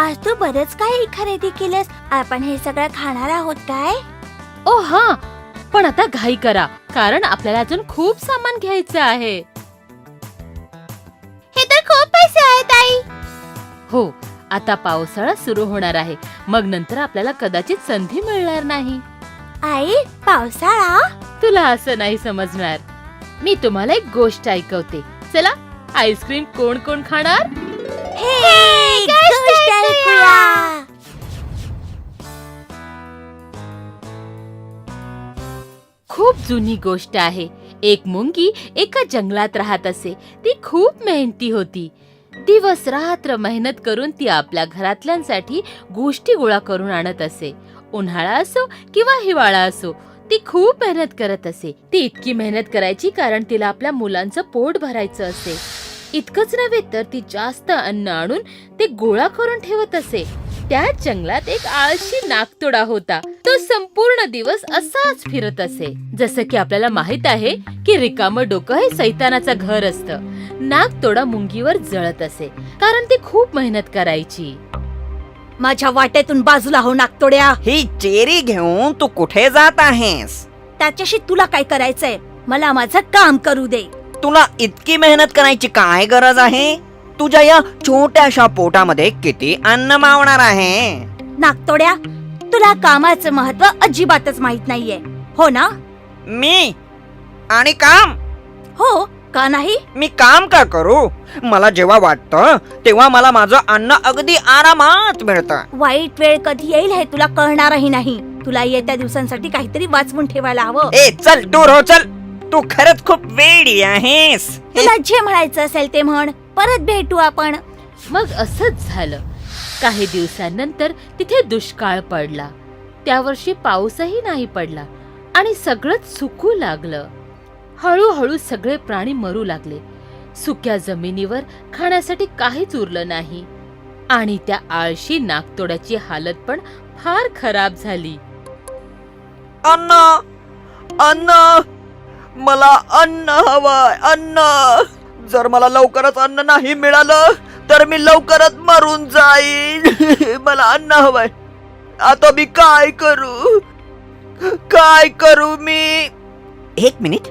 आज तू बरंच काही खरेदी केलंस. आपण हे सगळं खाणार आहोत काय? ओ हा, पण आता घाई करा कारण आपल्याला अजून खूप सामान घ्यायचं आहे. हे तर खूप पैसे आहेत आई. हो, आता पावसाळा सुरू होणार आहे. मग नंतर आपल्याला कदाचित संधी मिळणार नाही. आई, पावसाळा? तुला असं नाही समजणार. मी तुम्हाला एक गोष्ट ऐकवते. चला, आईस्क्रीम कोण कोण खाणार? हे गोष्ट ऐकूया. खूप जुनी गोष्ट आहे. एक मुंगी एका जंगलात राहत असे. ती खूप मेहनती होती. दिवस रात्र मेहनत करून ती आपल्या घरातल्यांसाठी गोष्टी गोळा करून आणत असे. उन्हाळा असो किंवा हिवाळा असो, ती खूप मेहनत करत असे. ती इतकी मेहनत करायची कारण तिला आपल्या मुलांचं पोट भरायचं असे. इतकंच नव्हे तर ती जास्त अन्न आणून ते गोळा करून ठेवत असे. त्या जंगलात एक आळशी नागतोडा होता. तो संपूर्ण दिवस असाच फिरत असे. जसं की आपल्याला माहित आहे की रिकामं डोकं हे सैतानाचं घर असतं. नागतोडा मुंगीवर जळत असे कारण ती खूप मेहनत करायची. माझ्या वाटेतून बाजूला हो नागतोड्या. ही चेरी घेऊन तू कुठे जात आहेस? त्याच्याशी तुला काय करायचंय? मला माझं काम करू दे. तुला इतकी मेहनत करायची काय गरज आहे? तुझ्या या छोट्याशा पोटामध्ये किती अन्न मावणार आहे? नागतोड्या, तुला कामाचं महत्व अजिबातच माहित नाहीये, हो ना? मी आणि काम? हो का नाही? मी काम का करू? मला जेव्हा वाटतं तेव्हा मला माझं अन्न अगदी आरामात मिळतं. वाईट वेळ कधी येईल हे तुला कळणारही नाही. तुला येत्या दिवसांसाठी काहीतरी वाचवून ठेवायला हवं. ए चल दूर हो चल. तू खरंच खूप वेडी आहेस. तुला जे म्हणायचं असेल ते म्हण. परत भेटू आपण. मग असंच झालं. काही दिवसांनंतर तिथे दुष्काळ पडला. त्या वर्षी पाऊसही नाही पडला आणि सगळंच सुकू लागलं. हळूहळू सगळे प्राणी मरू लागले. सुक्या जमिनीवर खाण्यासाठी काहीच उरलं नाही आणि त्या आळशी नागतोड्याची हालत पण फार खराब झाली. अन्न अन्न मला अन्न हवंय. अन्न. जर मला लवकरच अन्न नाही मिळालं तर मी लवकरच मरून जाईन. मला अन्न हवंय. आता मी काय करू मी? एक मिनिट.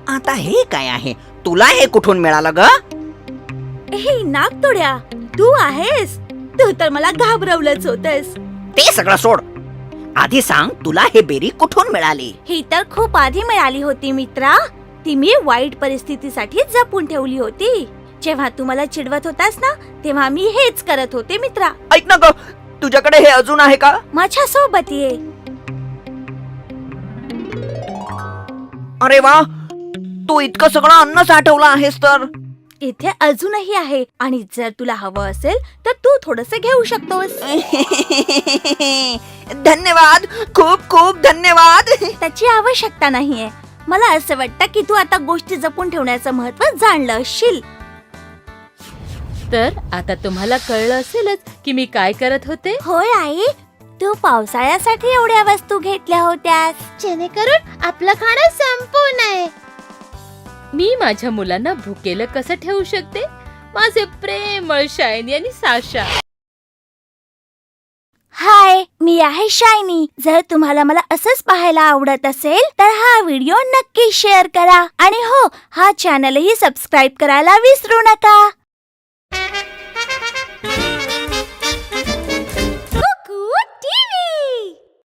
आता हे काय आहे? तुला हे कुठून मिळालं ग? हे नागतोड्या, तू आहेस? तू तर मला घाबरवलंच होतस. ते सगळं सोड. आधी सांग, तुला हे बेरी कुठून मिळाली? ही तर खूप आधी मिळाली होती मित्रा. ती मी वाईट परिस्थितीसाठी जपून ठेवली होती. जेव्हा तू मला चिडवत होतास ना, तेव्हा मी हेच करत होते मित्रा. ऐक ना ग, तुझ्याकडे हे अजून आहे का? माझ्या सोबत ये. अरे वा, तू इतकं सगळं अन्न साठवलं आहेस तर. इथे अजूनही आहे आणि जर तुला हवं असेल तर तू थोडंसं घेऊ शकतोस. धन्यवाद, खूप खूप धन्यवाद. त्याची आवश्यकता नाहीये. मला असं वाटतं की तू आता गोष्टी जपून ठेवण्याचं महत्त्व जाणलं असशील. तर आता तुम्हाला कळलं असेलच की मी काय करत होते. होय आई, तू पावसाळ्यासाठी एवढ्या वस्तू घेतल्या होत्यास जेणेकरून आपलं खाणं संपू नये. मी माझ्या मुलांना भुकेलं कसं ठेवू शकते? माझे प्रेमळ शायनी आणि साशा. हाय, मी आहे शायनी. जर तुम्हाला मला असंच पाहायला आवडत असेल तर हा व्हिडिओ नक्की शेअर करा आणि हो, हा चॅनलही सबस्क्राईब करायला विसरू नका.